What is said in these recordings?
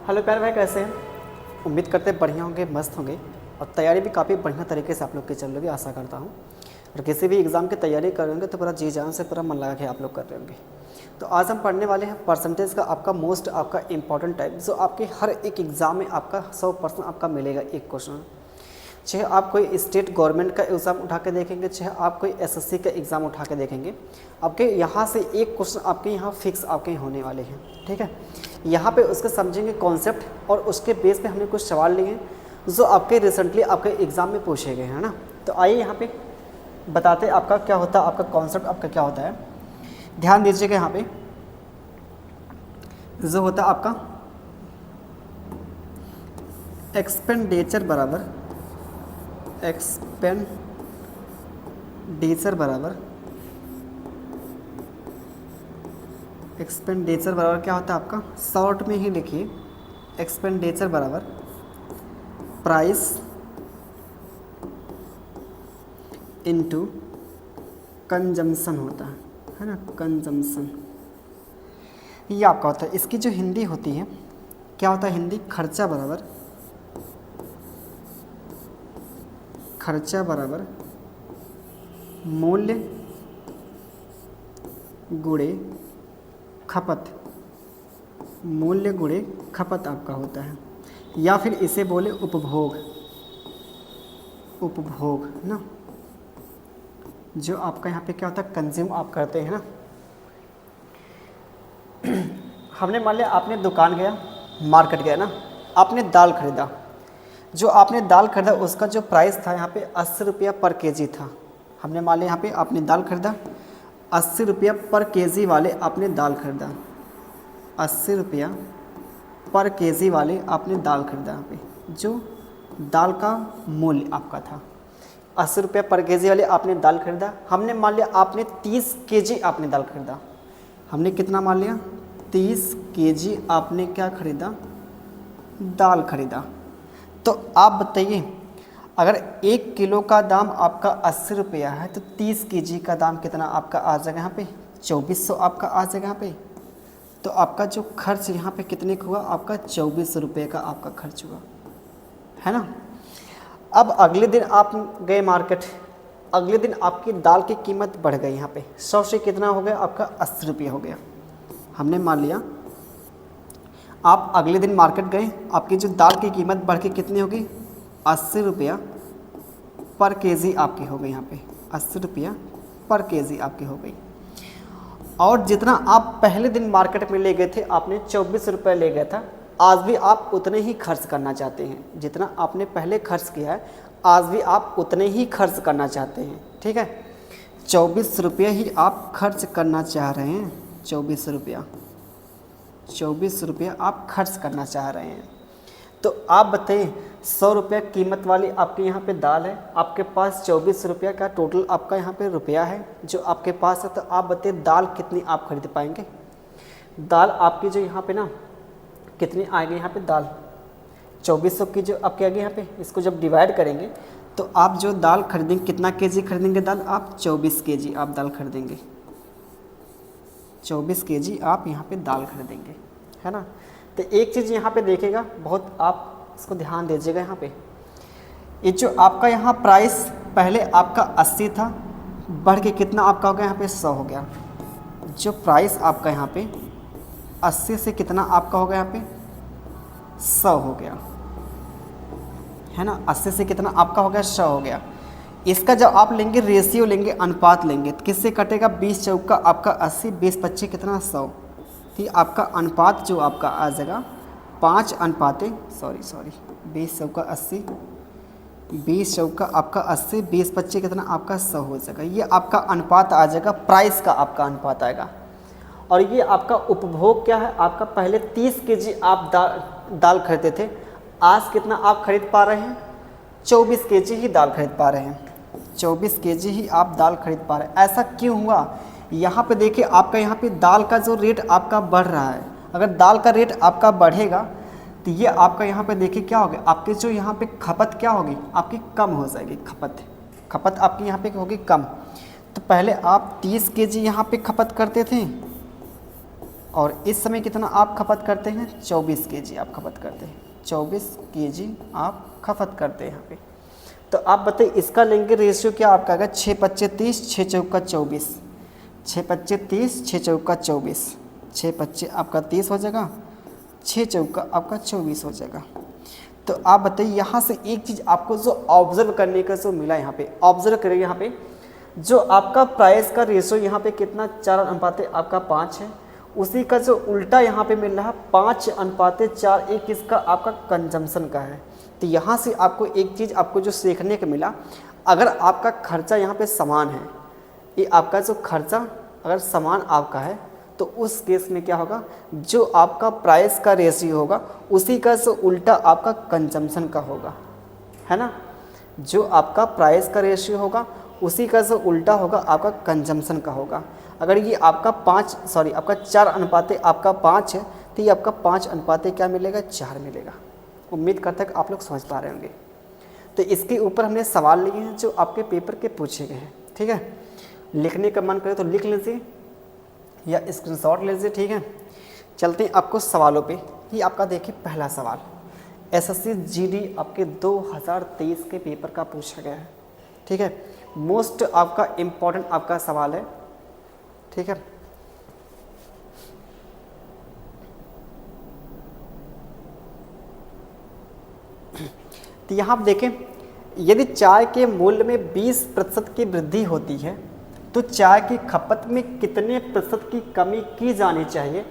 Hello प्यारे भाई, कैसे हैं? उम्मीद करते हैं बढ़िया होंगे, मस्त होंगे और तैयारी भी काफ़ी बढ़िया तरीके से आप लोग की चल रही है, आशा करता हूँ। और किसी भी एग्ज़ाम की तैयारी करेंगे तो पूरा जी जान से पूरा मन लगा के आप लोग कर रहे होंगे। तो आज हम पढ़ने वाले हैं परसेंटेज का, आपका मोस्ट आपका इंपॉर्टेंट टाइप, जो आपके हर एक एग्ज़ाम में आपका 100% आपका मिलेगा एक क्वेश्चन। चाहे आप कोई स्टेट गवर्नमेंट का एग्ज़ाम उठा के देखेंगे, चाहे आप कोई एसएससी का एग्ज़ाम उठा के देखेंगे, आपके यहाँ से एक क्वेश्चन आपके यहाँ फिक्स आपके होने वाले हैं। ठीक है, यहाँ पे उसके समझेंगे कॉन्सेप्ट और उसके बेस पे हमने कुछ सवाल लिए हैं जो आपके रिसेंटली आपके एग्ज़ाम में पूछे गए हैं ना। तो आइए यहाँ पे बताते आपका क्या होता है, आपका कॉन्सेप्ट आपका क्या होता है। ध्यान दीजिएगा, यहाँ पे जो होता है आपका एक्सपेंडिचर बराबर एक्सपेंडिचर बराबर क्या होता है आपका, शॉर्ट में ही लिखिए, एक्सपेंडिचर बराबर प्राइस इनटू कंजम्पशन होता है ना, कंजम्पशन ये आपका होता है। इसकी जो हिंदी होती है क्या होता है, हिंदी खर्चा बराबर मूल्य गुणे खपत, मूल्य गुणे खपत आपका होता है, या फिर इसे बोले उपभोग ना, जो आपका यहाँ पे क्या होता है कंज्यूम आप करते हैं ना। हमने मान लिया आपने दुकान गया, मार्केट गया ना, आपने दाल खरीदा, जो आपने दाल खरीदा उसका जो प्राइस था यहाँ पे 80 रुपया पर केजी था। हमने मान लिया यहाँ पे आपने दाल खरीदा 80 रुपया पर केजी वाले आपने दाल खरीदा, 80 रुपया पर केजी वाले आपने दाल खरीदा। यहाँ पे जो दाल का मूल्य आपका था 80 रुपया पर केजी वाले आपने दाल खरीदा। हमने मान लिया आपने 30 केजी आपने दाल खरीदा। हमने कितना मान लिया, 30 केजी आपने क्या खरीदा, दाल खरीदा। तो आप बताइए, अगर 1 किलो का दाम आपका 80 रुपया है तो 30 केजी का दाम कितना आपका आ जाएगा यहाँ पे, 2400 आपका आ जाएगा यहाँ पे। तो आपका जो खर्च यहाँ पे कितने का हुआ, आपका 2400 रुपये का आपका खर्च हुआ है ना। अब अगले दिन आप गए मार्केट, अगले दिन आपकी दाल की कीमत बढ़ गई, यहाँ पे 100 से कितना हो गया आपका 80 रुपये हो गया। हमने मान लिया आप अगले दिन मार्केट गए, आपकी जो दाल की कीमत बढ़ के कितनी होगी, 80 रुपया पर केजी आपकी हो गई, यहाँ पे 80 रुपया पर केजी आपकी हो गई। और जितना आप पहले दिन मार्केट में ले गए थे, आपने 24 रुपये ले गया था, आज भी आप उतने ही खर्च करना चाहते हैं, जितना आपने पहले खर्च किया है आज भी आप उतने ही खर्च करना चाहते हैं। ठीक है, 24 रुपये ही आप खर्च करना चाह रहे हैं, 24 रुपया आप खर्च करना चाह रहे हैं। तो आप बताइए, 100 रुपया कीमत वाली आपके यहाँ पे दाल है, आपके पास 24 रुपया का टोटल आपका यहाँ पे रुपया है जो आपके पास है। तो आप बताइए दाल कितनी आप खरीद पाएंगे, दाल आपकी जो यहाँ पे ना कितनी आएगी, यहाँ पे दाल 2400 की जो आपके आगे यहाँ पे, इसको जब डिवाइड करेंगे तो आप जो दाल खरीदेंगे, कितना केजी खरीदेंगे दाल, आप 24 केजी आप दाल खरीदेंगे, 24 केजी आप यहाँ पे दाल खरीदेंगे, है ना। तो एक चीज़ यहाँ पे देखेगा, बहुत आप इसको ध्यान दीजिएगा, यहाँ पे ये जो आपका यहाँ प्राइस पहले आपका 80 था, बढ़ के कितना आपका हो गया यहाँ पे 100 हो गया। जो प्राइस आपका यहाँ पे 80 से कितना आपका हो गया यहाँ पे 100 हो गया, है ना। 80 से कितना आपका हो गया 100 हो गया। इसका जब आप लेंगे रेशियो लेंगे, अनुपात लेंगे, तो किससे कटेगा, 20 चौका आपका 80, 20 पच्चीस कितना 100। तो आपका अनुपात जो आपका आ जाएगा 5 अनुपाते 20 चौका 80, 20 चौका आपका 80, 20 पच्चीस कितना आपका 100 हो जाएगा। ये आपका अनुपात आ जाएगा, प्राइस का आपका अनुपात आएगा। और ये आपका उपभोग क्या है, आपका पहले 30 केजी आप दाल खरीदते थे, आज कितना आप खरीद पा रहे हैं, 24 केजी ही दाल खरीद पा रहे हैं, 24 केजी ही आप दाल खरीद पा रहे हैं। ऐसा क्यों हुआ, यहाँ पे देखिए आपका यहाँ पे दाल का जो रेट आपका बढ़ रहा है। अगर दाल का रेट आपका बढ़ेगा तो ये आपका यहाँ पे देखिए क्या होगा, आपकी जो यहाँ पे खपत क्या होगी, आपकी कम हो जाएगी, खपत आपकी यहाँ पे होगी कम। तो पहले आप 30 केजी यहाँ पे खपत करते थे, और इस समय कितना आप खपत करते हैं, 24 केजी आप खपत करते हैं, 24 केजी आप खपत करते हैं यहाँ पे। तो आप बताइए इसका लेंगे रेशियो क्या आपका आएगा, 6 पच्चे 30, 6 चौका 24, 6 पच्चे 30, 6 चौका 24, 6 पच्चे आपका 30 हो जाएगा, 6 चौका आपका 24 हो जाएगा। तो आप बताइए यहाँ से एक चीज़ आपको जो ऑब्जर्व करने का जो मिला यहाँ पे, ऑब्जर्व करिए यहाँ पे जो आपका प्राइस का रेशियो यहाँ पे कितना 4 आपका 5 है, उसी का जो उल्टा यहाँ पे मिल रहा है 5:4, एक इसका आपका कंजम्पशन का है। तो यहाँ से आपको एक चीज़ आपको जो सीखने को मिला, अगर आपका खर्चा यहाँ पे समान है, ये आपका जो खर्चा अगर समान आपका है तो उस केस में क्या होगा, जो आपका प्राइस का रेशियो होगा उसी का जो उल्टा आपका कंजम्पशन का होगा, है ना। जो आपका प्राइस का रेशियो होगा उसी का जो उल्टा होगा आपका कंजम्पशन का होगा। अगर ये आपका आपका 4:5 है तो ये आपका 5 क्या मिलेगा, 4 मिलेगा। उम्मीद करता है कि आप लोग समझ पा रहे होंगे। तो इसके ऊपर हमने सवाल लिए हैं जो आपके पेपर के पूछे गए हैं, ठीक है। लिखने का मन करे तो लिख लीजिए या स्क्रीनशॉट ले लीजिए, ठीक है। चलते हैं आपको सवालों पे। ये आपका देखिए पहला सवाल एसएससी जीडी आपके 2023 के पेपर का पूछा गया है, ठीक है। मोस्ट आपका इम्पोर्टेंट आपका सवाल है, ठीक है। तो यहाँ आप देखें, यदि चाय के मूल्य में 20% की वृद्धि होती है तो चाय की खपत में कितने प्रतिशत की कमी की जानी चाहिए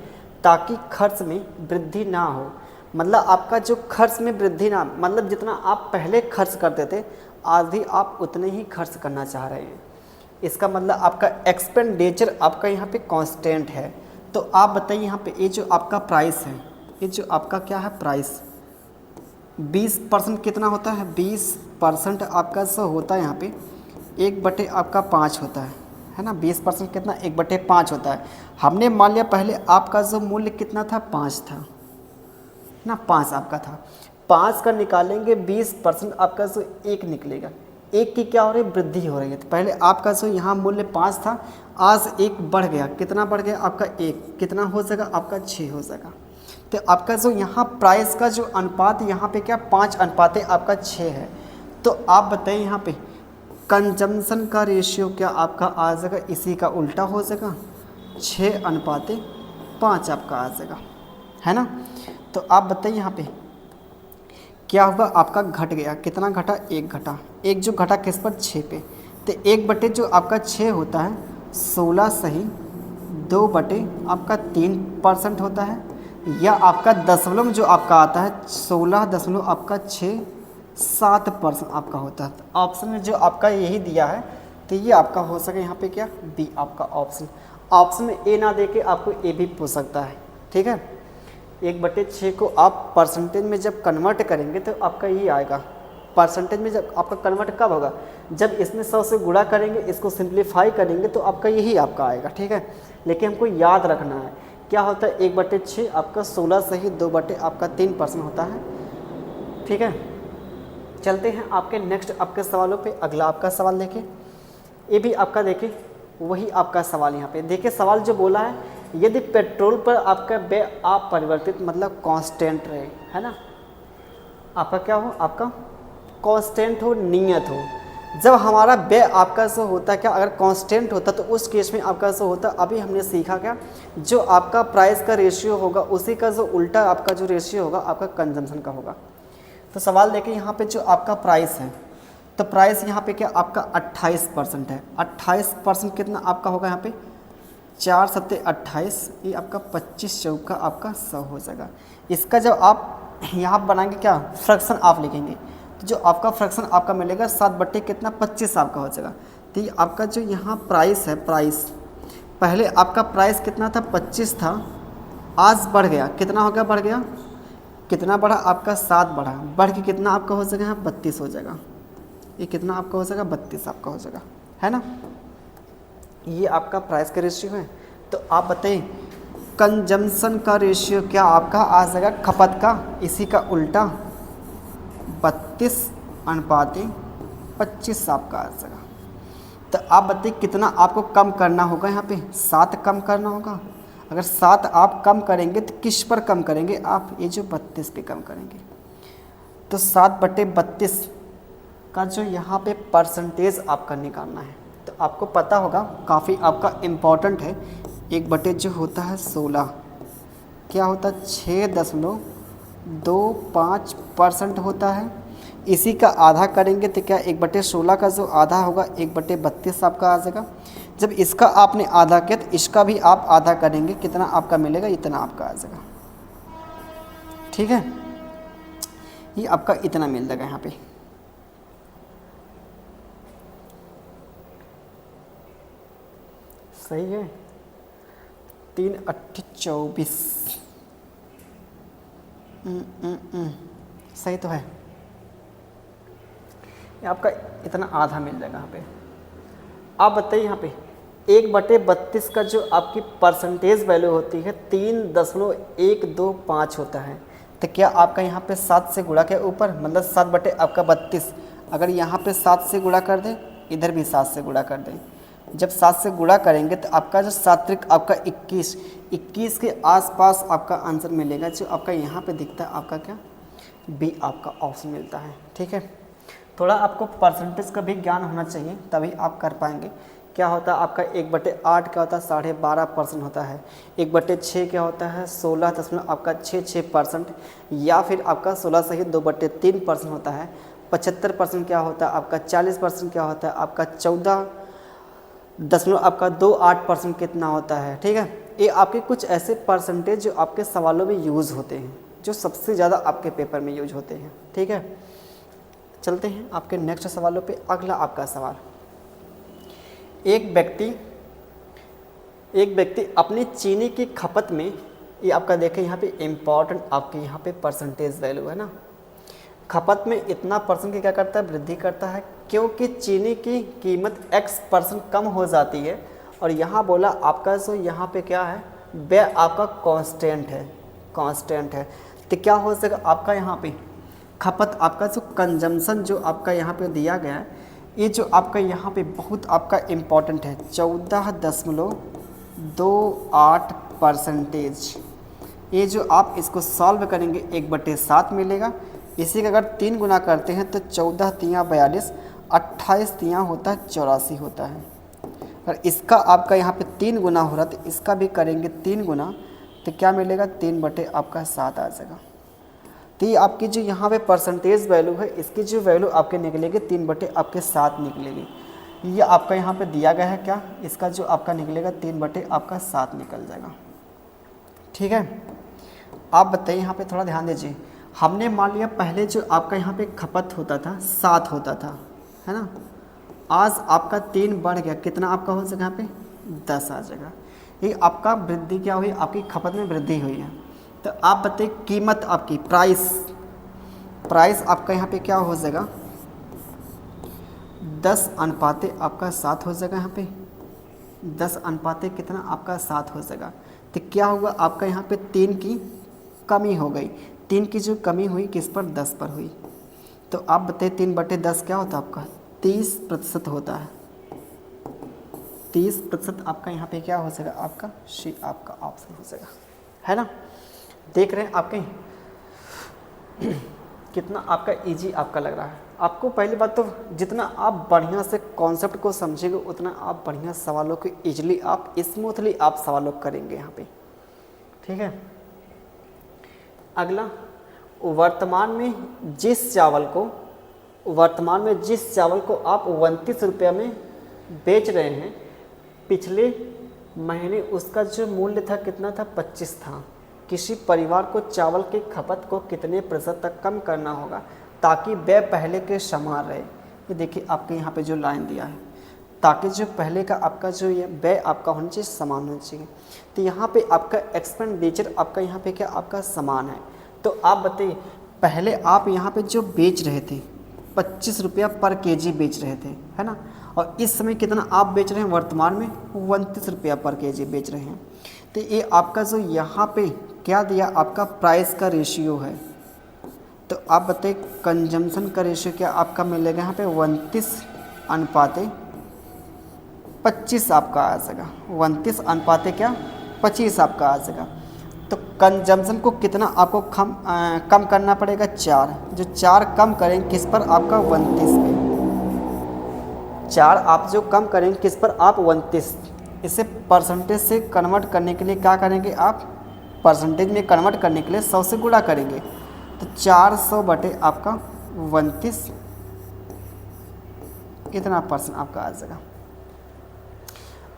ताकि खर्च में वृद्धि ना हो। मतलब आपका जो खर्च में वृद्धि ना, मतलब जितना आप पहले खर्च करते थे आज भी आप उतने ही खर्च करना चाह रहे हैं। इसका मतलब आपका एक्सपेंडिचर आपका यहाँ पे कांस्टेंट है। तो आप बताइए यहाँ पे ये जो आपका प्राइस है, ये जो आपका क्या है प्राइस, 20% कितना होता है, 20% आपका जो होता है यहाँ पे 1/5 होता है ना। 20% कितना, 1/5 होता है। हमने मान लिया पहले आपका जो मूल्य कितना था, 5 था ना, 5 आपका था। 5 का निकालेंगे 20% आपका जो 1 निकलेगा, 1 की क्या हो रही है, वृद्धि हो रही है। तो पहले आपका जो यहाँ मूल्य 5 था, आज 1 बढ़ गया, कितना बढ़ गया आपका 1, कितना हो जाएगा आपका 6 हो जाएगा। तो आपका जो यहाँ प्राइस का जो अनुपात यहाँ पे क्या 5 आपका 6 है। तो आप बताइए यहाँ पे कंजम्पशन का रेशियो क्या आपका आ जाएगा, इसी का उल्टा हो जाएगा, 6:5 आपका आ जाएगा, है ना। तो आप बताइए यहाँ पे क्या हुआ, आपका घट गया, कितना घटा, 1 घटा, 1 जो घटा किस पर, 6 पे। तो 1 जो आपका 6 होता है 16 सही 2 आपका 3% होता है, या आपका दशमलव जो आपका आता है 16.67% आपका होता है। तो ऑप्शन में जो आपका यही दिया है तो ये आपका हो सके यहाँ पे क्या, बी आपका ऑप्शन। ऑप्शन में ए ना देके आपको ए भी पूछ सकता है, ठीक है। 1/6 को आप परसेंटेज में जब कन्वर्ट करेंगे तो आपका ये आएगा। परसेंटेज में जब आपका कन्वर्ट कब होगा, जब इसमें 100 से गुणा करेंगे, इसको सिंप्लीफाई करेंगे तो आपका यही आपका आएगा, ठीक है। लेकिन हमको याद रखना है क्या होता है, 1/6 आपका 16 सही 2 आपका 3% होता है, ठीक है। चलते हैं आपके नेक्स्ट आपके सवालों पे। अगला आपका सवाल देखिए, ये भी आपका देखिए वही आपका सवाल यहाँ पे देखिए। सवाल जो बोला है, यदि पेट्रोल पर आपका व्यय अपरिवर्तित मतलब कांस्टेंट रहे, है ना, आपका क्या हो, आपका कांस्टेंट हो, नियत हो। जब हमारा व्यय आपका जो होता है क्या, अगर कांस्टेंट होता तो उस केस में आपका जो होता, अभी हमने सीखा क्या, जो आपका प्राइस का रेशियो होगा उसी का जो उल्टा आपका जो रेशियो होगा आपका कंजम्पशन का होगा। तो सवाल देखिए यहाँ पे जो आपका प्राइस है, तो प्राइस यहाँ पे क्या आपका 28% है। 28% कितना आपका होगा यहाँ पे, 4 सत्ते 28, ये आपका 25 चौका आपका 100 हो जाएगा। इसका जब आप यहाँ बनाएंगे क्या, फ्रैक्शन आप लिखेंगे, तो जो आपका फ्रैक्शन आपका मिलेगा 7/25 आपका हो जाएगा। तो ये आपका जो यहाँ प्राइस है, प्राइस पहले आपका प्राइस कितना था, 25 था, आज बढ़ गया, कितना हो गया, बढ़ गया, कितना बढ़ा आपका 7 बढ़ा, बढ़ के कितना आपका हो जाएगा यहाँ 32 हो जाएगा। ये कितना आपका हो जाएगा, 32 आपका हो जाएगा, है ना। ये आपका प्राइस का रेशियो है। तो आप बताइए कंजम्पशन का रेशियो क्या आपका आ जाएगा, खपत का, इसी का उल्टा 32:25 आपका आ जाएगा। तो आप बताइए कितना आपको कम करना होगा, यहाँ पे 7 कम करना होगा। अगर 7 आप कम करेंगे तो किस पर कम करेंगे आप, ये जो 32 पे कम करेंगे। तो 7/32 का जो यहाँ पे परसेंटेज आपका निकालना है। तो आपको पता होगा, काफ़ी आपका इम्पॉर्टेंट है, 1 जो होता है 16 क्या होता है 6.25% होता है। इसी का आधा करेंगे तो क्या 1/16 का जो आधा होगा 1/32 आपका आ जाएगा। जब इसका आपने आधा किया तो इसका भी आप आधा करेंगे, कितना आपका मिलेगा, इतना आपका आ जाएगा। ठीक है, ये आपका इतना मिल जाएगा यहाँ पे। सही है, 3 8 24 सही तो है। ये आपका इतना आधा मिल जाएगा यहाँ पे। आप बताइए यहाँ पे 1/32 का जो आपकी परसेंटेज वैल्यू होती है 3.125 होता है। तो क्या आपका यहाँ पे 7 से गुणा के ऊपर, मतलब 7/32, अगर यहाँ पे 7 से गुणा कर दें, इधर भी 7 से गुणा कर दें। जब 7 से गुणा करेंगे तो आपका जो 7 आपका 21 के आसपास आपका आंसर मिलेगा। जो आपका यहाँ पे दिखता है आपका क्या, बी आपका ऑप्शन मिलता है। ठीक है, थोड़ा आपको परसेंटेज का भी ज्ञान होना चाहिए, तभी आप कर पाएंगे। क्या होता है आपका 1/8 क्या होता है 12.5% होता है। 1/6 क्या होता है 16.66%, या फिर आपका 16 सही 2/3% होता है। 75% क्या होता है आपका, 40% क्या होता है आपका, 14.28% कितना होता है। ठीक है, ये आपके कुछ ऐसे परसेंटेज जो आपके सवालों में यूज़ होते हैं, जो सबसे ज़्यादा आपके पेपर में यूज होते हैं। ठीक है, चलते हैं आपके नेक्स्ट सवालों पे। अगला आपका सवाल, एक व्यक्ति अपनी चीनी की खपत में, ये आपका देखें यहाँ पे इम्पॉर्टेंट आपके यहाँ पे परसेंटेज वैल्यू है ना, खपत में इतना परसेंट की क्या करता है, वृद्धि करता है, क्योंकि चीनी की कीमत x% कम हो जाती है। और यहाँ बोला आपका जो यहाँ पे क्या है, व्यय आपका कांस्टेंट है। तो क्या हो सकेगा आपका यहाँ पे खपत, आपका जो कंजम्पशन जो आपका यहाँ पे दिया गया है, ये जो आपका यहाँ पे बहुत आपका इम्पॉर्टेंट है, 14.28%। ये जो आप इसको सॉल्व करेंगे 1/7 मिलेगा। इसी का अगर 3 गुना करते हैं तो 14 तियाँ 42, 28 तियाँ होता है 84 होता है। अगर इसका आपका यहाँ पे 3 गुना हो रहा है तो इसका भी करेंगे 3 गुना, तो क्या मिलेगा 3/7 आ जाएगा। तो ये आपकी जो यहाँ पे परसेंटेज वैल्यू है, इसकी जो वैल्यू आपके निकलेगी 3/7 निकलेगी। ये आपका यहाँ पे दिया गया है क्या, इसका जो आपका निकलेगा 3/7 निकल जाएगा। ठीक है, आप बताइए यहाँ पे थोड़ा ध्यान दीजिए। हमने मान लिया पहले जो आपका यहाँ पे खपत होता था 7 होता था, है ना, आज आपका 3 बढ़ गया, कितना आपका हो जाएगा यहाँ पे 10 आ जाएगा। ये आपका वृद्धि क्या हुई, आपकी खपत में वृद्धि हुई है। तो आप बताइए कीमत आपकी, प्राइस आपका यहाँ पे क्या हो जाएगा, 10 आपका 7 हो जाएगा। यहाँ पे 10 कितना आपका 7 हो जाएगा। तो क्या होगा आपका यहाँ पे 3 की कमी हो गई, 3 की जो कमी हुई किस पर, 10 पर हुई। तो आप बताइए 3/10 क्या होता है आपका, 30% होता है। 30% आपका यहाँ पे क्या हो जाएगा आपका, सी आपका ऑप्शन हो जाएगा, है ना। देख रहे हैं आपके कितना आपका इजी आपका लग रहा है आपको। पहली बात तो जितना आप बढ़िया से कॉन्सेप्ट को समझेंगे उतना आप बढ़िया सवालों को इजीली आप स्मूथली आप सवालों करेंगे यहाँ पे। ठीक है, अगला, वर्तमान में जिस चावल को आप 29 रुपये में बेच रहे हैं, पिछले महीने उसका जो मूल्य था कितना था, 25 था। किसी परिवार को चावल की खपत को कितने प्रतिशत तक कम करना होगा ताकि व्यय पहले के समान रहे। ये देखिए आपके यहाँ पे जो लाइन दिया है, ताकि जो पहले का आपका जो ये व्यय आपका होना चाहिए समान होना चाहिए। तो यहाँ पे आपका एक्सपेंडिचर आपका यहाँ पे क्या आपका समान है। तो आप बताइए पहले आप यहाँ पे जो बेच रहे थे 25 रुपया पर केजी बेच रहे थे, है ना, और इस समय कितना आप बेच रहे हैं, वर्तमान में 29 रुपया पर केजी बेच रहे हैं। तो ये आपका जो यहाँ पे क्या दिया आपका प्राइस का रेशियो है। तो आप बताइए कंजम्पशन का रेशियो क्या आपका मिलेगा यहाँ पे 29:25 आपका आ जाएगा। 29 अनुपाते क्या 25 आपका आ जाएगा। तो कंजम्पशन को कितना आपको कम करना पड़ेगा, 4। जो 4 कम करेंगे किस पर, आपका 29 पे। 4 आप जो कम करेंगे किस पर, आप 29। इसे परसेंटेज से कन्वर्ट करने के लिए क्या करेंगे आप, परसेंटेज में कन्वर्ट करने के लिए 100 से गुणा करेंगे। तो 400 बटे आपका 29 इतना % आपका आ जाएगा।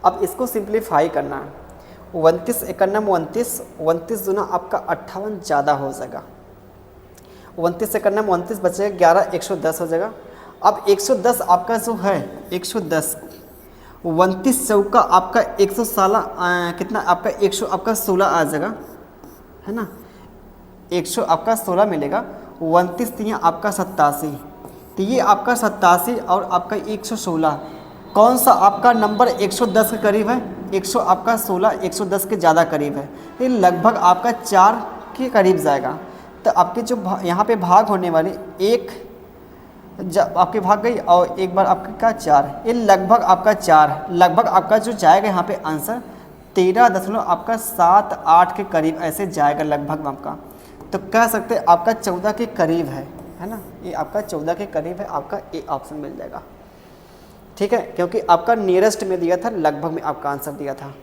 अब इसको सिंप्लीफाई करना है। 29 एकन्नम 29, 29 दूना आपका 58 ज़्यादा हो जाएगा। 29 एकन्नम 29 बचेगा 11, 110 हो जाएगा। अब 110 आपका जो है 110, 29 चौका आपका 116 कितना आपका 116 आ जाएगा, है ना। 100 आपका 16 मिलेगा। 29 तिया आपका 87, तो ये आपका 87 और आपका 116 कौन सा आपका नंबर 110 के करीब है, 100 आपका 16 110 के ज़्यादा करीब है। ये लगभग आपका 4 के करीब जाएगा। तो आपके जो यहाँ पे भाग होने वाली एक जब आपके भाग गई और एक बार आपका क्या 4, ये लगभग आपका 4, लगभग आपका जो जाएगा यहाँ पे आंसर 13 आपका 7-8 के करीब ऐसे जाएगा लगभग आपका। तो कह सकते हैं आपका 14 के करीब है ना। ये आपका 14 के करीब है, आपका ए ऑप्शन मिल जाएगा। ठीक है, क्योंकि आपका नियरेस्ट में दिया था, लगभग में आपका आंसर दिया था।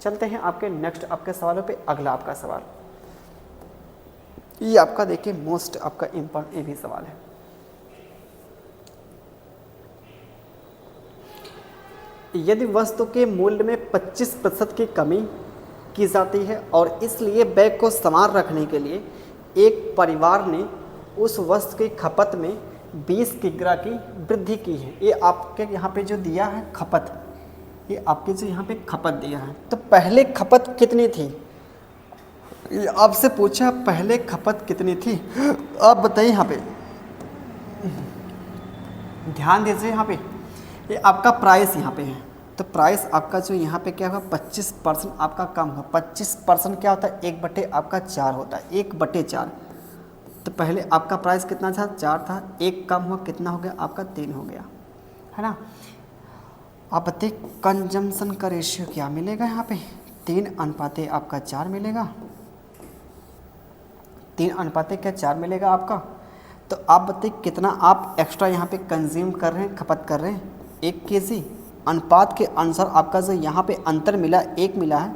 चलते हैं आपके नेक्स्ट आपके सवालों पे। अगला आपका सवाल ये आपका देखिए मोस्ट आपका इम्पोर्टेंट ये भी सवाल है। यदि वस्तु के मूल्य में 25% की कमी की जाती है और इसलिए बैग को संभाल रखने के लिए एक परिवार ने उस वस्तु की खपत में 20 किग्रा की वृद्धि की है। ये आपके यहाँ पे जो दिया है खपत, ये आपके जो यहाँ पे खपत दिया है। तो पहले खपत कितनी थी, ये आपसे पूछा पहले खपत कितनी थी, आप बताइए। यहाँ पे ध्यान दीजिए, यहाँ पे ये आपका प्राइस यहाँ पे है। तो प्राइस आपका जो यहाँ पे क्या होगा 25% आपका कम होगा। 25% क्या होता है, 1/4 आपका 4 होता है, 1/4। तो पहले आपका प्राइस कितना था, 4 था, 1 कम हुआ कितना हो गया आपका 3 हो गया, है ना। आप बताइए कंजम्पशन का रेशियो क्या मिलेगा यहाँ पे, 3:1 आपका 4 मिलेगा। 3:1 क्या 4 मिलेगा आपका। तो आप बताइए कितना आप एक्स्ट्रा यहाँ पे कंज्यूम कर रहे हैं, खपत कर रहे हैं, 1 kg। अनुपात के अनुसार आपका जो यहाँ पे अंतर मिला 1 मिला है,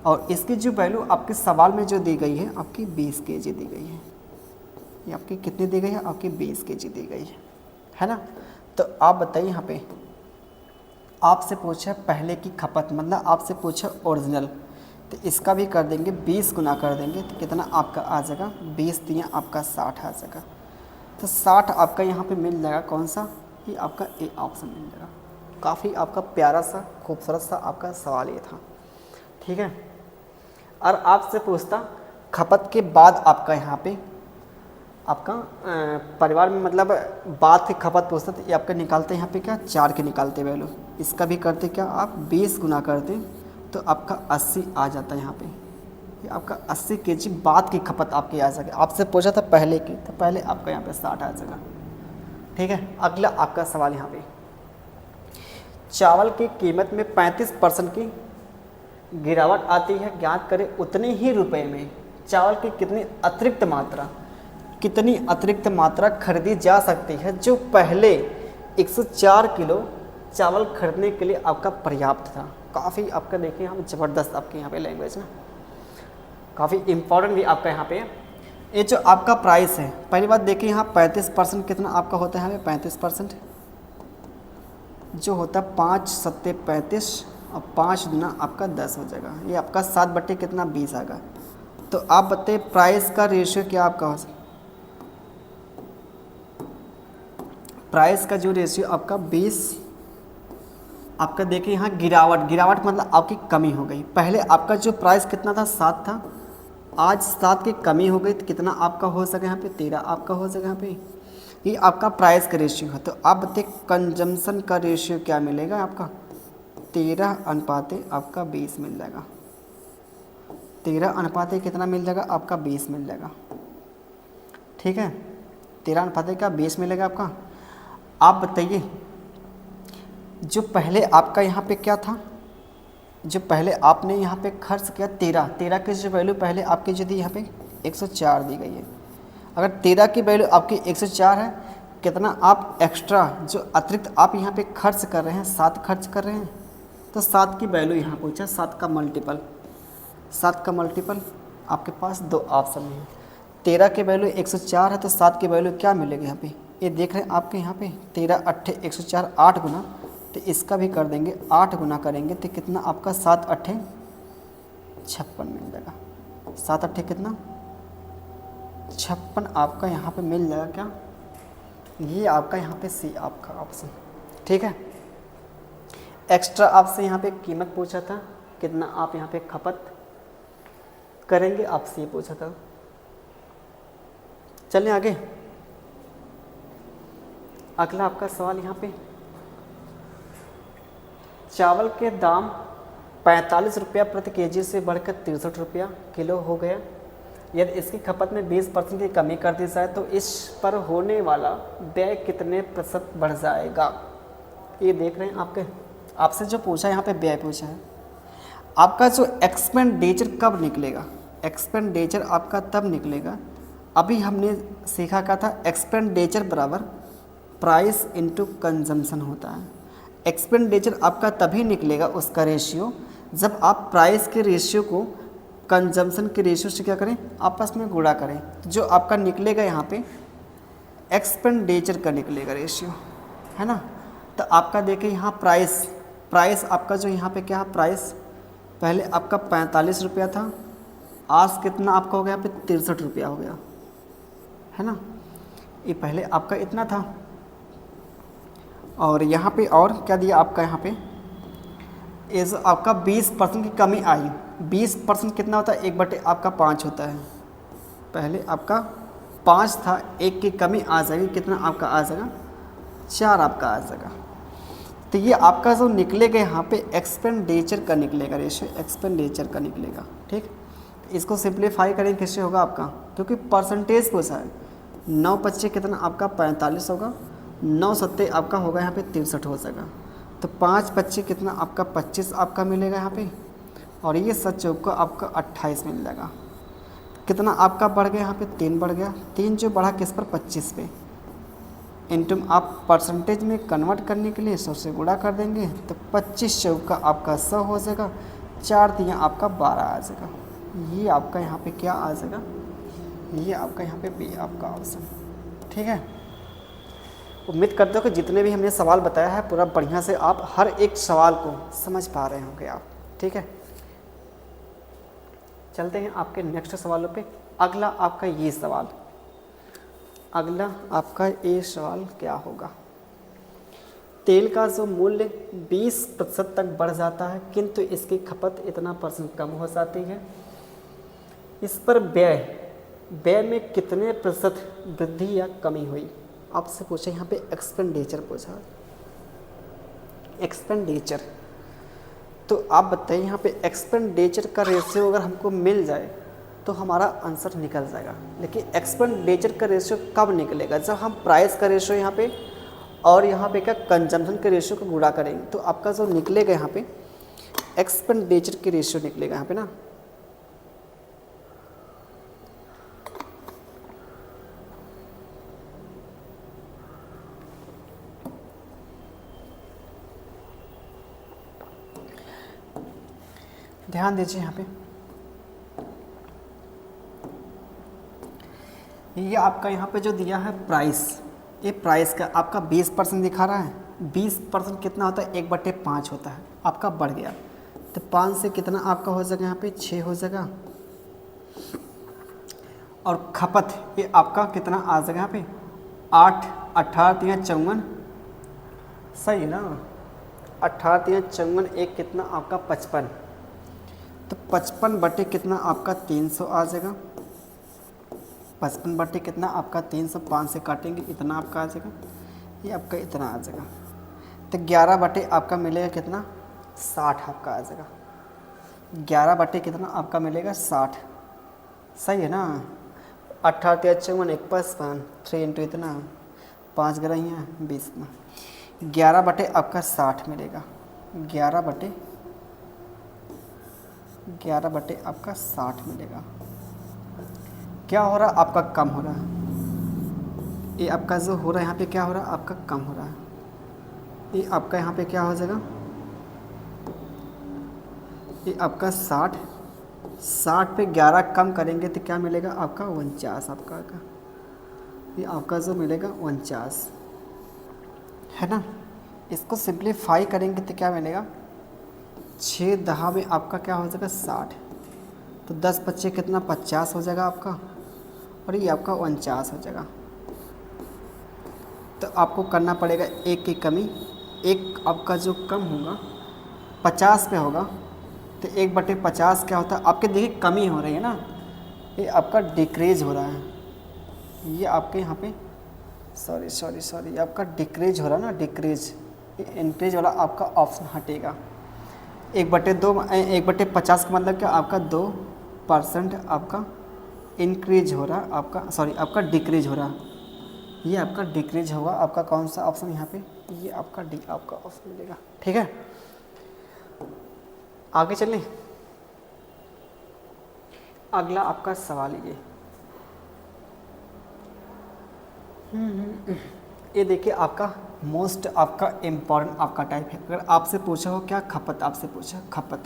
और इसकी जो वैल्यू आपके सवाल में जो दी गई है आपकी 20 kg दी गई है। ये आपकी कितनी दी गई है, आपकी 20 kg दी गई है ना। तो आप बताइए यहाँ पे आपसे पूछा पहले की खपत, मतलब आपसे पूछा ओरिजिनल, तो इसका भी कर देंगे 20 गुना कर देंगे तो कितना आपका आ जाएगा, 20 दिया आपका 60 आ जाएगा। तो 60 आपका यहाँ पे मिल जाएगा, कौन सा, ये आपका ए ऑप्शन मिल जाएगा। काफ़ी आपका प्यारा सा खूबसूरत सा आपका सवाल ये था, ठीक है। और आपसे पूछता खपत के बाद आपका यहाँ पे आपका परिवार में मतलब बाद की खपत पूछता, तो ये आपका निकालते यहाँ पे क्या 4 के निकालते वैल्यू, इसका भी करते क्या आप 20 गुना करते तो आपका 80 आ जाता है यहाँ पे। ये आपका 80 kg बाद की खपत आपकी आ जाएगी। आपसे पूछा था पहले की, तो पहले आपका यहाँ पे 60 आ जाएगा, ठीक है। अगला आपका सवाल यहाँ पे, चावल की कीमत में 35% की गिरावट आती है, ज्ञात करें उतने ही रुपए में चावल की कितनी अतिरिक्त मात्रा खरीदी जा सकती है जो पहले 104 किलो चावल खरीदने के लिए आपका पर्याप्त था। काफ़ी आपका देखिए हम ज़बरदस्त आपके यहाँ पे लैंग्वेज ना, काफ़ी इम्पोर्टेंट भी आपका यहाँ पे। ये जो आपका प्राइस है, पहली बात देखिए यहाँ 35% कितना आपका होता है, हमें 35% जो होता है 5 सत्ते 35 और 5 गुना आपका 10 हो जाएगा। ये आपका 7 बट्टे कितना 20 आएगा। तो आप बताइए प्राइस का रेशियो क्या आपका हो, प्राइस का जो रेशियो आपका 20 आपका देखिए यहाँ गिरावट मतलब आपकी कमी हो गई। पहले आपका जो प्राइस कितना था 7 था, आज 7 की कमी हो गई तो कितना आपका हो सके यहाँ पे 13 आपका हो सके यहाँ पे। ये आपका प्राइस का रेशियो है। तो आप बताइए कंजम्पशन का रेशियो क्या मिलेगा आपका, 13:20 आपका 20 मिल जाएगा। 13:20 कितना मिल जाएगा आपका 20 मिल जाएगा, ठीक है। 13:20 का 20 मिलेगा आपका। आप बताइए जो पहले आपका यहाँ पे क्या था जो पहले आपने यहाँ पे खर्च किया 13 की जो वैल्यू पहले आपकी जो दी यहाँ पे 104 दी गई है। अगर 13 की वैल्यू आपकी 104 है, कितना आप एक्स्ट्रा जो अतिरिक्त आप यहाँ पे खर्च कर रहे हैं 7 खर्च कर रहे हैं, तो 7 की वैल्यू यहाँ पूछा, 7 का मल्टीपल, 7 का मल्टीपल आपके पास 2 ऑप्शन है। 13 की वैल्यू 104 है तो 7 की वैल्यू क्या मिलेगी यहाँ पे, ये देख रहे हैं आपके यहाँ पे 13 8 104 8 गुना, तो इसका भी कर देंगे 8 गुना करेंगे तो कितना आपका 7 8 56 मिल जाएगा। 7 8 कितना 56 आपका यहाँ पे मिल जाएगा। क्या ये आपका यहाँ पे सी आपका ऑप्शन, ठीक है। एक्स्ट्रा आपसे यहाँ पे कीमत पूछा था, कितना आप यहाँ पे खपत करेंगे, आपसे ये पूछा था। चलें आगे। अगला आपका सवाल यहाँ पे, चावल के दाम 45 रुपया प्रति केजी से बढ़कर 63 रुपया किलो हो गया। यदि इसकी खपत में 20% की कमी कर दी जाए तो इस पर होने वाला व्यय कितने प्रतिशत बढ़ जाएगा। ये देख रहे हैं आपसे जो पूछा है यहाँ पे व्यय पूछा है। आपका जो एक्सपेंडिचर कब निकलेगा, एक्सपेंडिचर आपका तब निकलेगा, अभी हमने सीखा क्या था, एक्सपेंडिचर बराबर प्राइस इनटू कंजम्पशन होता है। एक्सपेंडिचर आपका तभी निकलेगा उसका रेशियो जब आप प्राइस के रेशियो को कंजम्पशन के रेशियो से क्या करें, आपस में गुणा करें। जो आपका निकलेगा यहाँ पे एक्सपेंडिचर का निकलेगा रेशियो, है ना। तो आपका देखिए यहाँ प्राइस आपका जो यहाँ पे क्या है, प्राइस पहले आपका 45 रुपया था, आज कितना आपका हो गया यहाँ पे 63 रुपया हो गया, है ना। ये पहले आपका इतना था, और यहाँ पे और क्या दिया आपका यहाँ पे, इस आपका 20% की कमी आई। 20% कितना होता है, 1/5 आपका 5 होता है। पहले आपका 5 था, 1 की कमी आ जाएगी, कितना आपका आ जाएगा 4 आपका आ जाएगा। तो ये आपका जो निकलेगा यहाँ पे एक्सपेंडिचर का निकलेगा रेशियो, एक्सपेंडिचर का निकलेगा, ठीक। इसको सिंप्लीफाई करें किससे होगा आपका, क्योंकि परसेंटेज पूछा है। 9 25 कितना आपका 45 होगा, 9 7 आपका होगा यहाँ पे 63 हो जाएगा। तो 5 25 कितना आपका 25 आपका मिलेगा यहाँ पे, और ये 7 चौका आपका 28 मिल जाएगा। कितना आपका बढ़ गया यहाँ पे 3 बढ़ गया, 3 जो बढ़ा किस पर 25 पे, इंटू आप परसेंटेज में कन्वर्ट करने के लिए 100 से गुणा कर देंगे तो 25 चौका आपका 100 हो जाएगा, 4 दिया आपका 12 आ जाएगा। ये आपका यहाँ पे क्या आ जाएगा, ये आपका यहाँ पे बी आपका ऑप्शन, ठीक है। उम्मीद करते हो कि जितने भी हमने सवाल बताया है पूरा बढ़िया से आप हर एक सवाल को समझ पा रहे होंगे आप, ठीक है। चलते हैं आपके नेक्स्ट सवालों पे। अगला आपका ये सवाल, अगला आपका ये सवाल क्या होगा, तेल का जो मूल्य 20% तक बढ़ जाता है किंतु इसकी खपत इतना % कम हो जाती है, इस पर व्यय में कितने % वृद्धि या कमी हुई। आपसे पूछा यहाँ पे एक्सपेंडिचर पूछा, एक्सपेंडिचर, तो आप बताइए यहाँ पे एक्सपेंडिचर का रेशियो अगर हमको मिल जाए तो हमारा आंसर निकल जाएगा। लेकिन एक्सपेंडिचर का रेशियो कब निकलेगा, जब हम प्राइस का रेशियो यहाँ पे और यहाँ पे क्या कंजम्पशन के रेशियो को गुणा करेंगे तो आपका जो निकलेगा यहाँ पे एक्सपेंडिचर के रेशियो निकलेगा यहाँ पे ना। ध्यान दीजिए यहाँ पे, ये आपका यहाँ पे जो दिया है प्राइस, ये प्राइस का आपका 20% दिखा रहा है। 20% कितना होता है, 1/5 होता है, आपका बढ़ गया तो 5 से कितना आपका हो जाएगा यहाँ पे 6 हो जाएगा। और खपत ये आपका कितना आ जाएगा यहाँ पे 8 18 3 54, सही है ना। 18 3 54, एक कितना आपका 55, तो 55 बटे कितना आपका 300 आ जाएगा। 55 बटे कितना आपका 300, 5 से काटेंगे इतना आपका आ जाएगा, ये आपका इतना आ जाएगा। तो 11 बटे आपका मिलेगा कितना 60 आपका आ जाएगा। 11 बटे कितना आपका मिलेगा 60, सही है ना। 18 3 54 1 55, 3 इंटू इतना 5 ग्राहियाँ 20 ना, 11 बटे आपका 60 मिलेगा। 11 बटे 11 बटे आपका 60 मिलेगा। क्या हो रहा है आपका, कम हो रहा है। ये आपका जो हो रहा है यहाँ पे क्या हो रहा है आपका, कम हो रहा है। ये आपका यहाँ पे क्या हो जाएगा, ये आपका 60 पे 11 कम करेंगे तो क्या मिलेगा आपका 49 आपका का। ये आपका जो मिलेगा 49 है ना। इसको सिंप्लीफाई करेंगे तो क्या मिलेगा, 6 दहा में आपका क्या हो जाएगा 60, तो 10 बच्चे कितना 50 हो जाएगा आपका, और ये आपका 49 हो जाएगा। तो आपको करना पड़ेगा एक की कमी, एक आपका जो कम होगा 50 पे होगा, तो 1/50 क्या होता है आपके, देखिए कमी हो रही है ना, ये आपका डिक्रीज हो रहा है। ये आपके यहाँ पे सॉरी ये आपका डिक्रीज हो रहा है ना, डिक्रीज। ये इंक्रीज वाला आपका ऑप्शन हटेगा। 1/50 का मतलब क्या आपका 2% आपका इंक्रीज हो रहा है आपका, आपका डिक्रीज हो रहा है। ये आपका डिक्रीज होगा, आपका कौन सा ऑप्शन यहाँ पे, ये आपका आपका ऑप्शन मिलेगा। ठीक है, आगे चलें। अगला आपका सवाल ये देखिए आपका मोस्ट आपका इम्पॉर्टेंट आपका टाइप है। अगर आपसे पूछा हो क्या, खपत आपसे पूछा, खपत।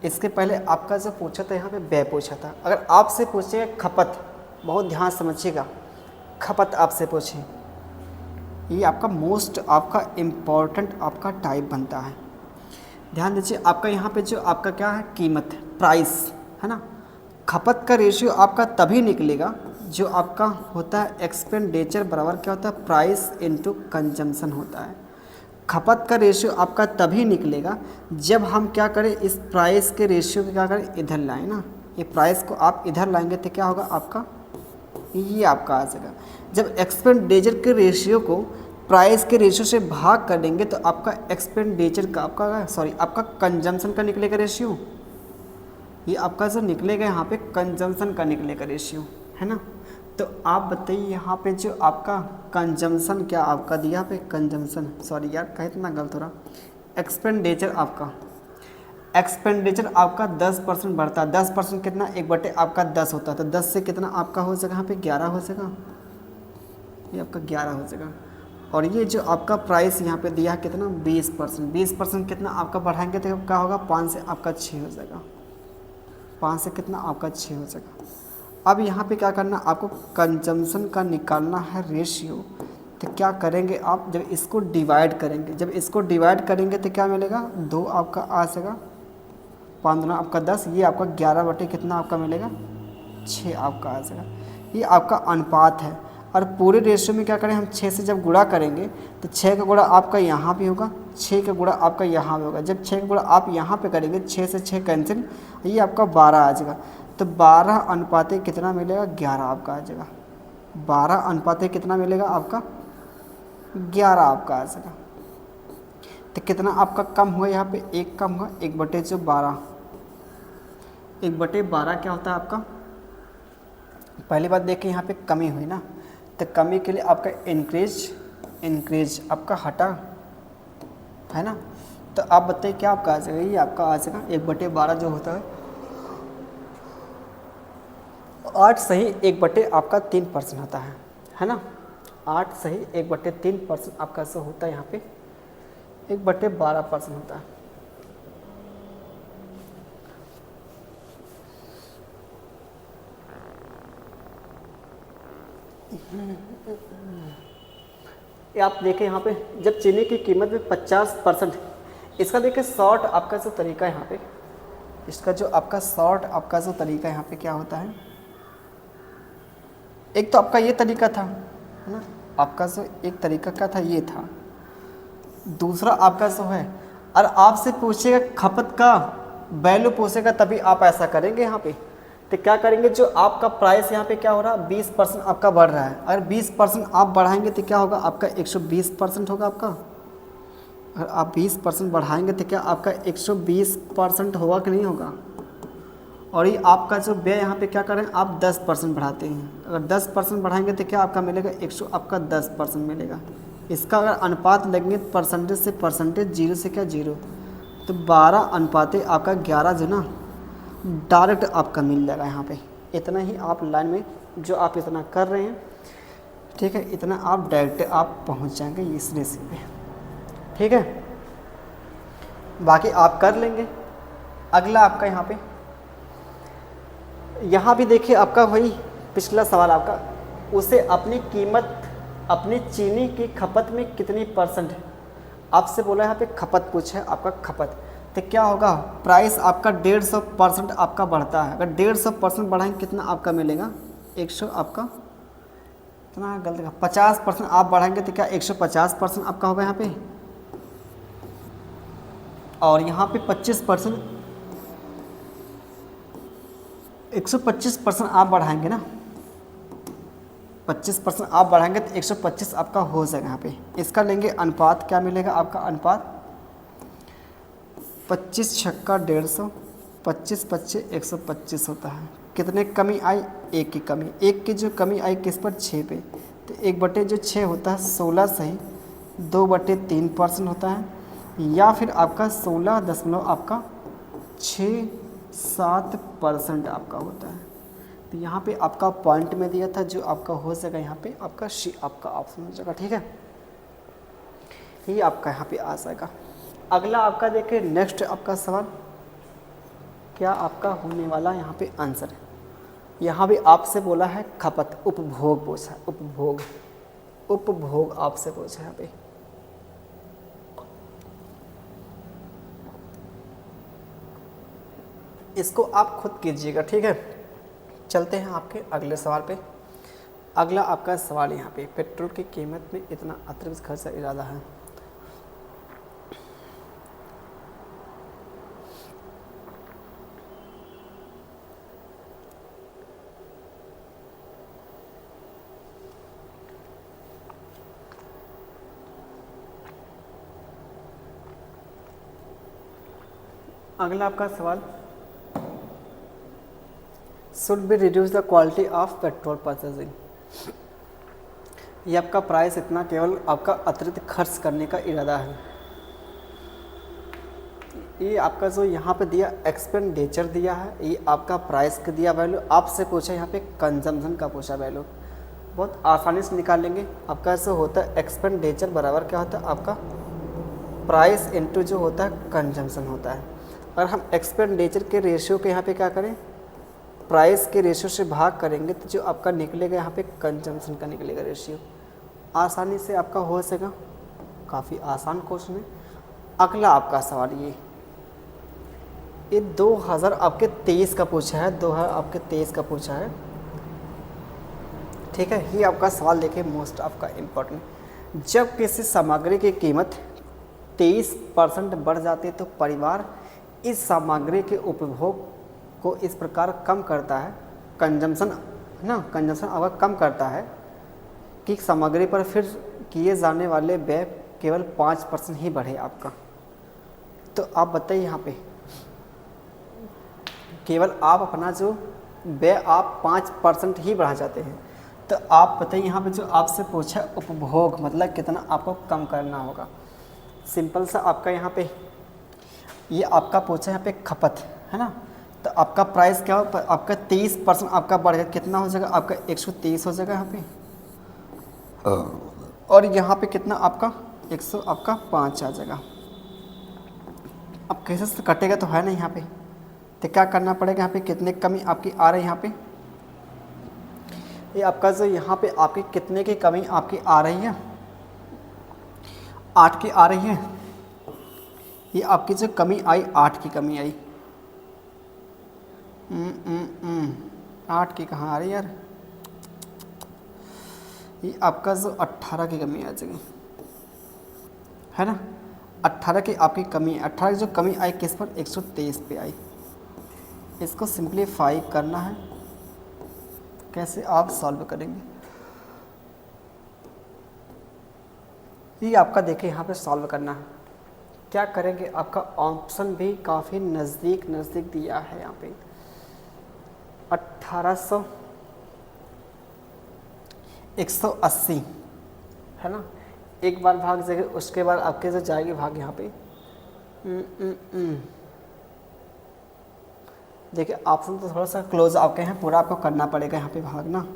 इसके पहले आपका जो पूछा था यहाँ पे व्यय पूछा था। अगर आपसे पूछे खपत, बहुत ध्यान समझिएगा, खपत आपसे पूछे, ये आपका मोस्ट आपका इम्पॉर्टेंट आपका टाइप बनता है। ध्यान दीजिए, आपका यहाँ पे जो आपका क्या है, कीमत, प्राइस है ना। खपत का रेशियो आपका तभी निकलेगा जो आपका होता है एक्सपेंडिचर बराबर क्या होता है, प्राइस इनटू कंजम्पशन होता है। खपत का रेशियो आपका तभी निकलेगा जब हम क्या करें, इस प्राइस के रेशियो को क्या करें, इधर लाएं ना। ये प्राइस को आप इधर लाएंगे तो क्या होगा आपका, ये आपका आ जाएगा। जब एक्सपेंडिचर के रेशियो को प्राइस के रेशियो से भाग कर देंगे तो आपका एक्सपेंडिचर का आपका कंजम्पशन का निकलेगा रेशियो। ये आपका जो निकलेगा यहाँ पे कंजम्पशन का निकलेगा रेशियो, है ना। तो आप बताइए यहाँ पे जो आपका कंजम्पशन क्या आपका दिया पे, कंजम्पशन, इतना गलत हो रहा, एक्सपेंडिचर आपका 10% बढ़ता है। 10% कितना, 1/10 आपका 10 होता है, तो 10 से कितना आपका हो जाएगा यहाँ पे 11 हो जाएगा, ये आपका 11 हो जाएगा। और ये जो आपका प्राइस यहाँ पे दिया है कितना, 20%, 20% कितना आपका बढ़ाएंगे तो क्या होगा, 5 से आपका 6 हो जाएगा, 5 से कितना आपका 6 हो जाएगा। अब यहाँ पे क्या करना, आपको कंजम्पशन का निकालना है रेशियो। तो क्या करेंगे आप, जब इसको डिवाइड करेंगे तो क्या मिलेगा, 2 आपका आ जाएगा, 5 दूना आपका 10, ये आपका 11 कितना आपका मिलेगा 6 आपका आ जाएगा। ये आपका अनुपात है। और पूरे रेशियो में क्या करें हम, 6 से जब गुणा करेंगे तो 6 का गुणा आपका यहाँ भी होगा, 6 का गुणा आपका यहाँ भी होगा। जब 6 का गुणा आप यहाँ पे करेंगे, 6 से 6 कैंसिल, ये आपका 12 आ जाएगा। तो 12 अनुपाते कितना मिलेगा, 11 आपका आ जाएगा। 12 अनुपाते कितना मिलेगा आपका, 11 आपका आ जाएगा। तो कितना आपका कम हुआ, यहाँ पे 1 कम हुआ, 1/12, 1/12 क्या होता है आपका, पहली बात देखिए यहाँ पे कमी हुई ना, तो कमी के लिए आपका इंक्रीज आपका हटा, है ना। तो आप बताइए क्या आपका आ जाएगा, ये आपका आ जाएगा 1/12 जो होता है 8 सही 1/3% होता है ना। 8 सही 1/3% आपका जो होता है यहाँ पे 1/12% होता है। ये आप देखें यहाँ पे, जब चीनी की कीमत में 50%, इसका देखिए शॉर्ट आपका जो तरीका है यहाँ पे, इसका जो आपका शॉर्ट आपका जो तरीका यहाँ पे क्या होता है, एक तो आपका ये तरीका था, है ना, आपका जो एक तरीका क्या था, ये था। दूसरा आपका जो है, और आपसे पूछेगा खपत का वैल्यू पूछेगा तभी आप ऐसा करेंगे यहाँ पे। तो क्या करेंगे, जो आपका प्राइस यहाँ पे क्या हो रहा है 20% आपका बढ़ रहा है, अगर 20% आप बढ़ाएंगे तो क्या होगा आपका 120% होगा आपका। अगर आप 20% बढ़ाएंगे तो क्या आपका 120% होगा कि नहीं होगा। और ये आपका जो व्यय यहाँ पे क्या करें आप 10% बढ़ाते हैं, अगर 10% बढ़ाएंगे तो क्या आपका मिलेगा 10% मिलेगा। इसका अगर अनुपात लगेंगे परसेंटेज से परसेंटेज, 0 से क्या 0, तो 12 आपका 11 जो ना डायरेक्ट आपका मिल जाएगा यहाँ पे। इतना ही आप लाइन में जो आप इतना कर रहे हैं, ठीक है, इतना आप डायरेक्ट आप पहुँच जाएंगे इस रेसी पे, ठीक है। बाकी आप कर लेंगे। अगला आपका यहाँ भी देखिए आपका वही पिछला सवाल आपका, उसे अपनी कीमत अपनी चीनी की खपत में कितनी % है, आपसे बोला यहाँ पे खपत पूछा है आपका खपत, तो क्या होगा प्राइस आपका 150% आपका बढ़ता है। अगर 150% बढ़ाएंगे कितना आपका मिलेगा 100 आपका कितना गलती का 50% आप बढ़ाएंगे तो क्या 150% आपका होगा यहाँ पे, और यहाँ पे 25% 125% आप बढ़ाएंगे ना, 25% आप बढ़ाएंगे तो 125 आपका हो जाएगा यहाँ पे। इसका लेंगे अनुपात, क्या मिलेगा आपका अनुपात 25 छक्का 150, 25 25 125 होता है। कितने कमी आई, 1 की कमी, 1 की जो कमी आई किस पर 6 पे, तो 1/6 होता है 16 सही, 2/3% होता है, या फिर आपका 16 आपका 67% आपका होता है। तो यहाँ पे आपका पॉइंट में दिया था जो आपका हो जाएगा यहाँ पे आपका सी आपका ऑप्शन हो जाएगा, ठीक है, ये आपका यहाँ पे आ जाएगा। अगला आपका देखिए नेक्स्ट आपका सवाल क्या आपका होने वाला यहाँ पे आंसर है। यहाँ भी आपसे बोला है खपत, उपभोग पूछा है, उपभोग आपसे पूछा है यहाँ पे। इसको आप खुद कीजिएगा, ठीक है। चलते हैं आपके अगले सवाल पे। अगला आपका सवाल यहाँ पे पेट्रोल की कीमत में इतना अतिरिक्त खर्च का इरादा है। अगला आपका सवाल should be reduce the quality of petrol purchasing. ये आपका प्राइस इतना केवल आपका अतिरिक्त खर्च करने का इरादा है। ये आपका जो यहाँ पे दिया एक्सपेंडिचर दिया है, ये आपका प्राइस का दिया वैल्यू, आपसे पूछा यहाँ पे कंजम्पशन का पूछा वैल्यू, बहुत आसानी से निकाल लेंगे। आपका ऐसा होता है एक्सपेंडिचर बराबर क्या होता है आपका प्राइस इनटू जो होता है कंजम्पशन होता है। और हम एक्सपेंडिचर के रेशियो के यहाँ पे क्या करें प्राइस के रेशियो से भाग करेंगे तो जो आपका निकलेगा यहाँ पे कंजम्पशन का निकलेगा रेशियो। आसानी से आपका हो सकेगा, काफ़ी आसान क्वेश्चन है। अगला आपका सवाल ये 2000 आपके 23 का पूछा है, 2000 आपके 23 का पूछा है, ठीक है। ये आपका सवाल देखिए मोस्ट आपका इम्पोर्टेंट। जब किसी सामग्री की कीमत 23% बढ़ जाती है तो परिवार इस सामग्री के उपभोग को इस प्रकार कम करता है, कंजम्पशन अगर कम करता है कि सामग्री पर फिर किए जाने वाले व्यय केवल 5% ही बढ़े आपका। तो आप बताइए यहाँ पे केवल आप अपना जो व्यय आप 5% ही बढ़ा जाते हैं, तो आप बताइए यहाँ पे जो आपसे पूछा उपभोग मतलब कितना आपको कम करना होगा। सिंपल सा आपका यहाँ पे ये आपका पूछा यहाँ पे खपत है ना, तो आपका प्राइस क्या हो आपका 23% आपका बढ़ गया, कितना हो जाएगा आपका 130 हो जाएगा यहाँ पे, और यहाँ पे कितना आपका 100 आपका 5 आ जाएगा। अब कैसे से कटेगा तो है ना यहाँ पे, तो क्या करना पड़ेगा यहाँ पे कितने कमी आपकी आ रही है यहाँ पे, ये आपका जो यहाँ पे आपकी कितने की कमी आपकी आ रही है 8 की आ रही है। ये आपकी जो कमी आई 8 की कमी आई 8 की कहाँ आ रही यार, ये आपका जो 18 की कमी आ जाएगी है ना, 18 की आपकी कमी, 18 की जो कमी आई किस पर 123 पे आई। इसको सिंप्लीफाई करना है, कैसे आप सॉल्व करेंगे ये आपका देखिए यहाँ पे सॉल्व करना है। क्या करेंगे आपका ऑप्शन भी काफ़ी नज़दीक दिया है यहाँ पे 1800 180 है ना, एक बार भाग जाएगी उसके बाद आपके जो जाएगी भाग यहाँ पे देखिए ऑप्शन तो थोड़ा सा क्लोज आपके हैं, पूरा आपको करना पड़ेगा यहाँ पे भाग ना।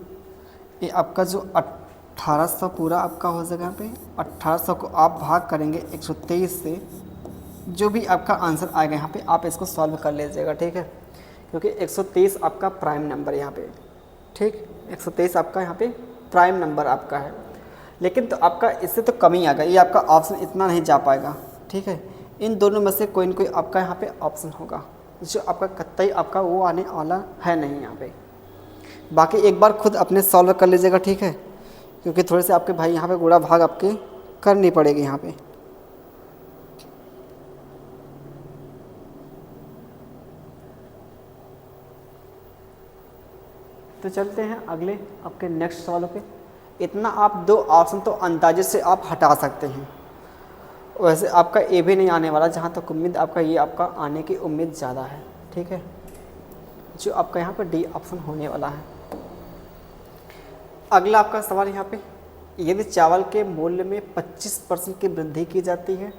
ये आपका जो 1800 पूरा आपका हो जाएगा यहाँ पे। 1800 को आप भाग करेंगे 123 से, जो भी आपका आंसर आएगा यहाँ पे आप इसको सॉल्व कर लीजिएगा, ठीक है। क्योंकि 123 आपका प्राइम नंबर यहाँ पे, ठीक, 123 आपका यहाँ पे प्राइम नंबर आपका है। लेकिन तो आपका इससे तो कम ही आएगा, ये आपका ऑप्शन इतना नहीं जा पाएगा, ठीक है। इन दोनों में से कोई ना कोई आपका यहाँ पे ऑप्शन होगा, जो आपका कतई आपका वो आने वाला है नहीं यहाँ पे। बाकी एक बार खुद अपने सॉल्व कर लीजिएगा, ठीक है, क्योंकि थोड़े से आपके भाई यहाँ पे गुणा भाग आपके करनी पड़ेगी यहाँ पे। तो चलते हैं अगले आपके नेक्स्ट सवालों पे। इतना आप दो ऑप्शन तो अंदाजे से आप हटा सकते हैं, वैसे आपका ए भी नहीं आने वाला, जहाँ तक उम्मीद आपका ये आपका आने की उम्मीद ज़्यादा है, ठीक है, जो आपका यहाँ पर डी ऑप्शन होने वाला है। अगला आपका सवाल यहाँ पे, यदि चावल के मूल्य में 25% की वृद्धि की जाती है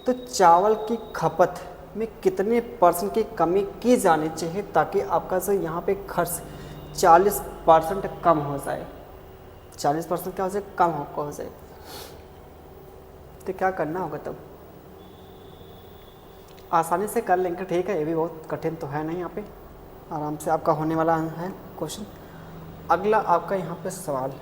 तो चावल की खपत में कितने % की कमी की जानी चाहिए ताकि आपका जो यहाँ पे खर्च 40% कम हो जाए। 40% क्या हो जाए, कम हो जाए। तो क्या करना होगा तब, आसानी से कर लेंगे, ठीक है, ये भी बहुत कठिन तो है नहीं, यहाँ पे आराम से आपका होने वाला है क्वेश्चन। अगला आपका यहाँ पे सवाल,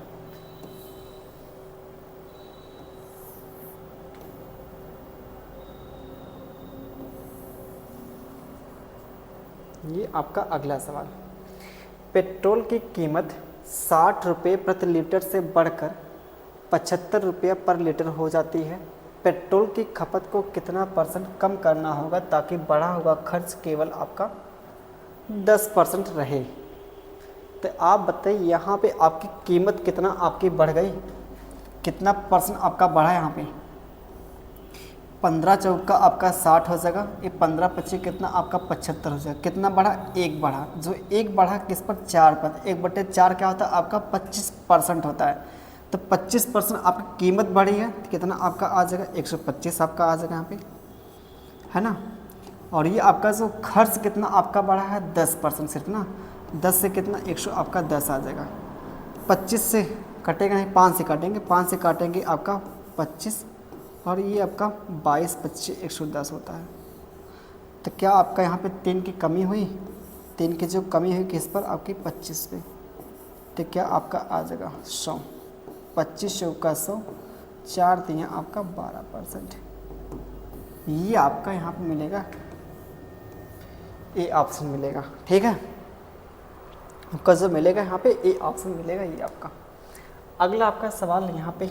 ये आपका अगला सवाल, पेट्रोल की कीमत 60 रुपये प्रति लीटर से बढ़कर 75 रुपये पर लीटर हो जाती है। पेट्रोल की खपत को कितना % कम करना होगा ताकि बढ़ा हुआ खर्च केवल आपका 10% रहे। तो आप बताइए यहाँ पे आपकी कीमत कितना आपकी बढ़ गई, कितना % आपका बढ़ा यहाँ पे। 15 चौका आपका 60 हो जाएगा, ये 15 25 कितना आपका 75 हो जाएगा। कितना बढ़ा, एक बढ़ा, जो एक बढ़ा किस पर, 4 पर। 1/4 क्या होता है आपका 25% होता है। तो 25% आपकी कीमत बढ़ी है, तो कितना आपका आ जाएगा 125 आपका आ जाएगा यहाँ पे, है ना। और ये आपका जो खर्च कितना आपका बढ़ा है 10% सिर्फ ना, 10 से कितना 100 आपका 10 आ जाएगा। 25 से कटेगा नहीं, 5 से काटेंगे, 5 से काटेंगे आपका 25 और ये आपका 22 25 110 होता है। तो क्या आपका यहाँ पे 3 की कमी हुई, 3 की जो कमी हुई किस पर, आपकी 25 पे। तो क्या आपका आ जाएगा 100, 25 का 100, 4 दिया आपका 12%। ये आपका यहाँ पे मिलेगा, ए ऑप्शन मिलेगा, ठीक है, आपका जो मिलेगा यहाँ पे ए ऑप्शन मिलेगा ये आपका। अगला आपका सवाल यहाँ पे,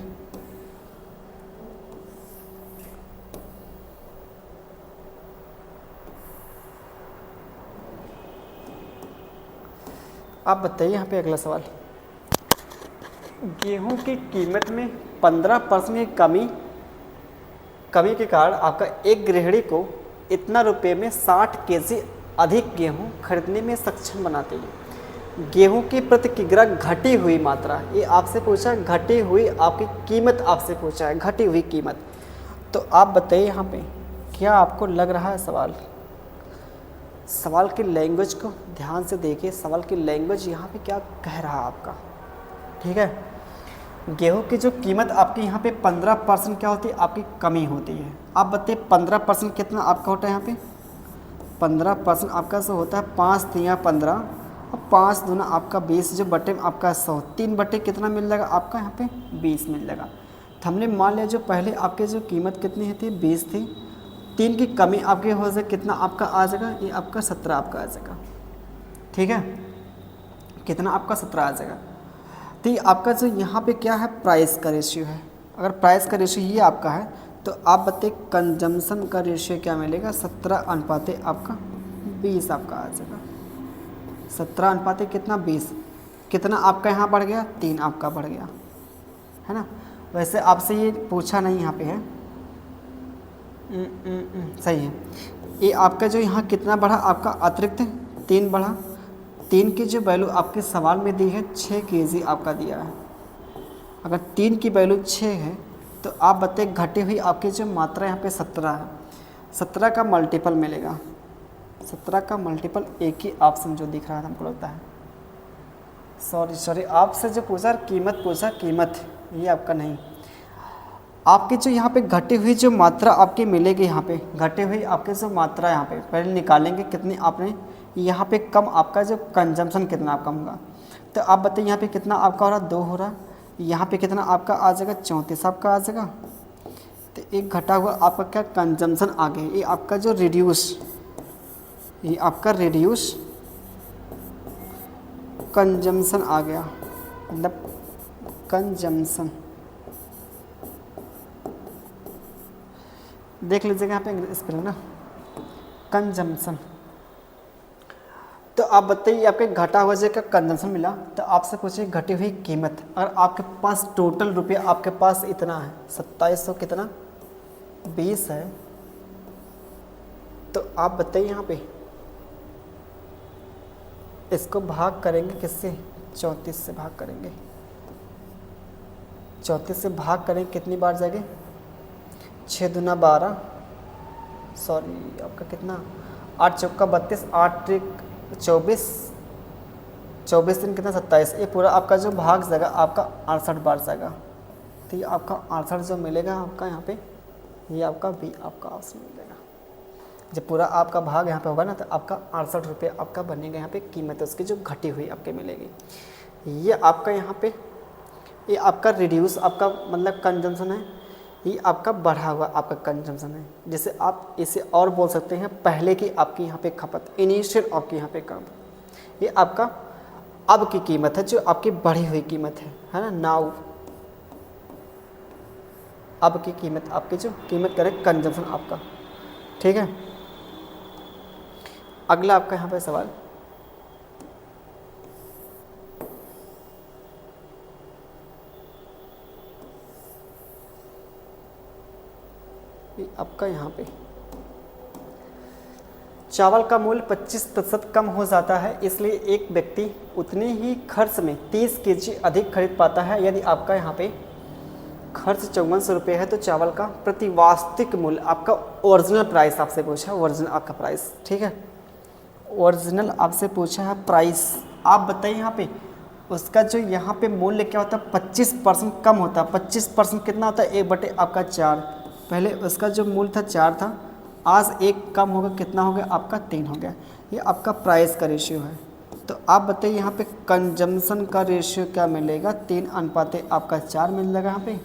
आप बताइए यहाँ पे अगला सवाल, गेहूं की कीमत में 15% की कमी के कारण आपका एक गृहिणी को इतना रुपये में 60 केजी अधिक गेहूं खरीदने में सक्षम बनाती है। गेहूं की प्रति किग्रा घटी हुई मात्रा, ये आपसे पूछा है, घटी हुई आपकी कीमत आपसे पूछा है, घटी हुई कीमत। तो आप बताइए यहाँ पे क्या आपको लग रहा है सवाल की लैंग्वेज को ध्यान से देखिए, सवाल की लैंग्वेज यहाँ पे क्या कह रहा है आपका, ठीक है। गेहूं की जो कीमत आपकी यहाँ पे 15% क्या होती है, आपकी कमी होती है। आप बताइए 15% कितना आपका होता है यहाँ पे, 15% आपका जो होता है 5 तिया 15 और 5 दूना आपका 20, जो बटे में आपका 100, 3 बटे कितना मिल जाएगा आपका यहाँ पे 20 मिल जाएगा। तो हमने मान लिया जो पहले आपके जो कीमत कितनी थी 20 थी, 3 की कमी आपकी हो जाए कितना आपका आ जाएगा, ये आपका 17 आपका आ जाएगा, ठीक है, कितना आपका 17 आ जाएगा। तो ये आपका जो यहाँ पे क्या है प्राइस का रेशियो है। अगर प्राइस का रेशियो ये आपका है तो आप बताइए कंजम्पशन का रेशियो क्या मिलेगा, 17 अनुपाते आपका 20 आपका आ जाएगा। 17 अनुपाते कितना 20, कितना आपका यहाँ बढ़ गया 3 आपका बढ़ गया, है ना। वैसे आपसे ये पूछा नहीं यहाँ पे है, सही है। ये आपका जो यहाँ कितना बढ़ा आपका अतिरिक्त 3 बढ़ा, 3 की जो वैल्यू आपके सवाल में दी है 6 केजी आपका दिया है। अगर 3 की वैल्यू 6 है तो आप बताइए घटी हुई आपकी जो मात्रा यहाँ पे 17 है, 17 का मल्टीपल मिलेगा, 17 का मल्टीपल एक ही ऑप्शन जो दिख रहा है हमको लगता है, सॉरी आपसे जो पूछा कीमत ये आपका नहीं, आपकी जो यहाँ पे घटी हुई जो मात्रा आपकी मिलेगी, यहाँ पे घटी हुई आपकी जो मात्रा यहाँ पे पहले निकालेंगे कितनी आपने यहाँ पे कम, आपका जो कंजम्पशन कितना कम होगा। तो आप बताइए यहाँ पे कितना आपका हो रहा, 2 हो रहा, यहाँ पे कितना आपका आ जाएगा, 34 आपका आ जाएगा। तो एक घटा हुआ आपका क्या कंजम्पशन आ गया, ये आपका जो ये आपका रिड्यूस कंजम्पशन आ गया, मतलब कंजम्पशन देख लीजिएगा यहाँ पे स्पेलिंग ना, कंजम्पशन। तो आप बताइए आपके घटा हुआ जगह कंजम्पशन मिला, तो आपसे पूछिए घटी हुई कीमत। अगर आपके पास टोटल रुपया आपके पास इतना है 2700 कितना 20 है, तो आप बताइए यहाँ पे इसको भाग करेंगे किससे, 34 से भाग करेंगे, 34 से भाग करेंगे कितनी बार जाएंगे, 6 दूना 12, सॉरी आपका कितना 8 चौका 32, 8 त्रिक 24, 24 दिन कितना 27, ये पूरा आपका जो भाग जाएगा आपका 68 बार जाएगा। तो ये आपका 68 जो मिलेगा आपका यहाँ पे, ये आपका बी आपका ऑप्शन मिलेगा। जब पूरा आपका भाग यहाँ पे होगा ना, तो आपका 68 रुपये आपका बनेगा यहाँ पे कीमत, उसकी जो घटी हुई आपके मिलेगी। ये आपका यहाँ पे ये आपका रिड्यूस आपका मतलब कंजम्पशन है, ये आपका बढ़ा हुआ आपका कंजम्पशन है। जैसे आप इसे और बोल सकते हैं पहले की आपकी यहाँ पे खपत, इनिशियल आपकी यहाँ पे खपत, ये आपका अब की कीमत है जो आपकी बढ़ी हुई कीमत है ना, नाउ अब की कीमत आपकी जो कीमत करे कंजम्पशन आपका, ठीक है। अगला आपका यहाँ पे सवाल, आपका यहाँ पे चावल का मूल्य 25% कम हो जाता है, इसलिए एक व्यक्ति उतने ही खर्च में 30 केजी अधिक खरीद पाता है। यदि आपका यहाँ पे खर्च 5400 रुपये है, तो चावल का प्रति वास्तविक मूल्य आपका ओरिजिनल प्राइस आपसे पूछा है, ओरिजिनल आपका प्राइस, ठीक है, ओरिजिनल आपसे पूछा है प्राइस। आप बताइए यहाँ पे उसका जो यहाँ पे मूल्य क्या होता है, 25% कम होता है। 25% कितना होता है, 1/4 आपका 4, पहले उसका जो मूल्य था 4 था, आज 1 कम होगा, कितना हो गया आपका 3 हो गया। ये आपका प्राइस का रेशियो है। तो आप बताइए यहाँ पे कंजम्पशन का रेशियो क्या मिलेगा, 3:1 आपका 4 मिल जाएगा यहाँ पे।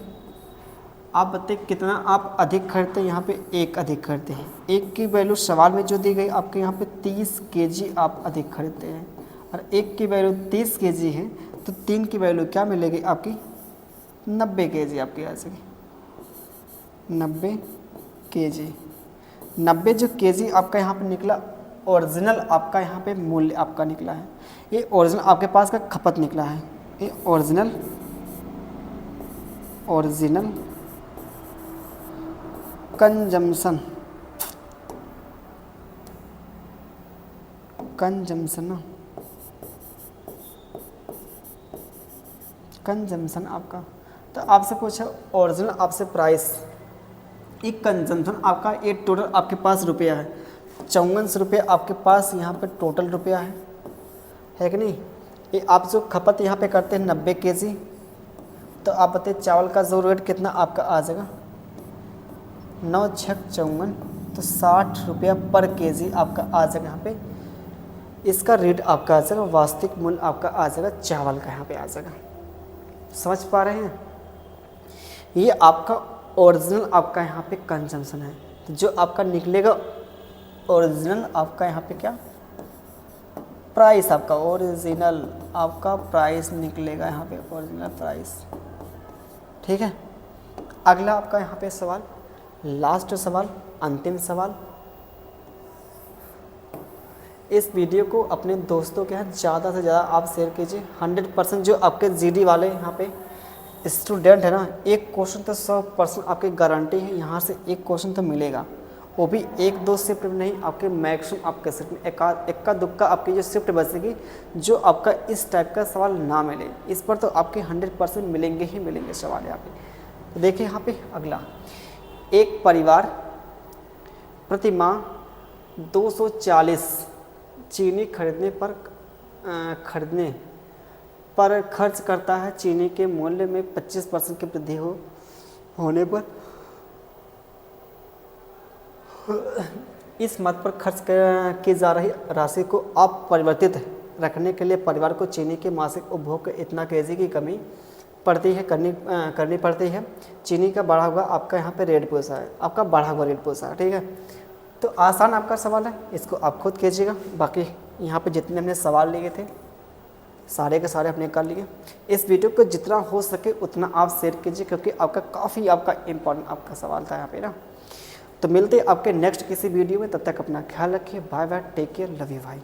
आप बताइए कितना आप अधिक खरीदते हैं, यहाँ पे 1 अधिक खरीदते हैं। 1 की वैल्यू सवाल में जो दी गई आपके यहाँ पे 30 केजी आप अधिक खरीदते हैं, और 1 की वैल्यू 30 केजी है, तो 3 की वैल्यू क्या मिलेगी आपकी 90 केजी आपकी आ जाएगी, 90 केजी। 90 जो केजी आपका यहाँ पे निकला, ओरिजिनल आपका यहाँ पे मूल्य आपका निकला है, ये ओरिजिनल आपके पास का खपत निकला है, ये ओरिजिनल कंजम्पशन आपका। तो आपसे पूछा ओरिजिनल आपसे प्राइस, एक कंजम्पशन आपका, ये टोटल आपके पास रुपया है 5400 रुपये आपके पास यहाँ पे टोटल रुपया है कि नहीं। ये आप जो खपत यहाँ पे करते हैं 90 केजी, तो आप बताइए चावल का जो रेट कितना आपका आ जाएगा, 9 छक 54, तो 60 रुपया पर केजी आपका आ जाएगा यहाँ पे। इसका रेट आपका आ जाएगा, वास्तविक मूल्य आपका आ जाएगा चावल का यहाँ पे आ जाएगा। समझ पा रहे हैं, ये आपका ओरिजिनल आपका यहाँ पे कंजम्पशन है। तो जो आपका निकलेगा ओरिजिनल आपका यहाँ पे क्या प्राइस, आपका ओरिजिनल आपका प्राइस निकलेगा यहाँ पे, ओरिजिनल प्राइस, ठीक है। अगला आपका यहाँ पे सवाल, लास्ट सवाल, अंतिम सवाल। इस वीडियो को अपने दोस्तों के साथ ज़्यादा से ज़्यादा आप शेयर कीजिए। 100% जो आपके जीडी वाले यहाँ पे स्टूडेंट है ना, एक क्वेश्चन तो 100% आपकी गारंटी है, यहाँ से एक क्वेश्चन तो मिलेगा, वो भी 1-2 शिफ्ट में नहीं, आपके मैक्सिमम आपके शिफ्ट में इक्का दुक्का आपकी जो शिफ्ट बचेगी, जो आपका इस टाइप का सवाल ना मिले, इस पर तो आपके 100% मिलेंगे ही मिलेंगे सवाल यहाँ पे। तो देखिए यहाँ पे अगला, एक परिवार प्रति माह 240 चीनी खरीदने पर खर्च करता है। चीनी के मूल्य में 25% की वृद्धि होने पर इस मद पर खर्च की जा रही राशि को अपरिवर्तित रखने के लिए परिवार को चीनी के मासिक उपभोग के इतना केजी की कमी करनी पड़ती है। चीनी का बढ़ा हुआ आपका यहाँ पे रेट पूछा है, आपका बढ़ा हुआ रेट पूछा है, ठीक है। तो आसान आपका सवाल है, इसको आप खुद कीजिएगा। बाकी यहाँ पे जितने हमने सवाल लिए थे सारे के सारे हमने कर लिए। इस वीडियो को जितना हो सके उतना आप शेयर कीजिए, क्योंकि आपका काफ़ी इम्पोर्टेंट आपका सवाल था यहाँ पे ना। तो मिलते हैं आपके नेक्स्ट किसी वीडियो में, तब तक अपना ख्याल रखिए। Bye bye, take care, love you भाई।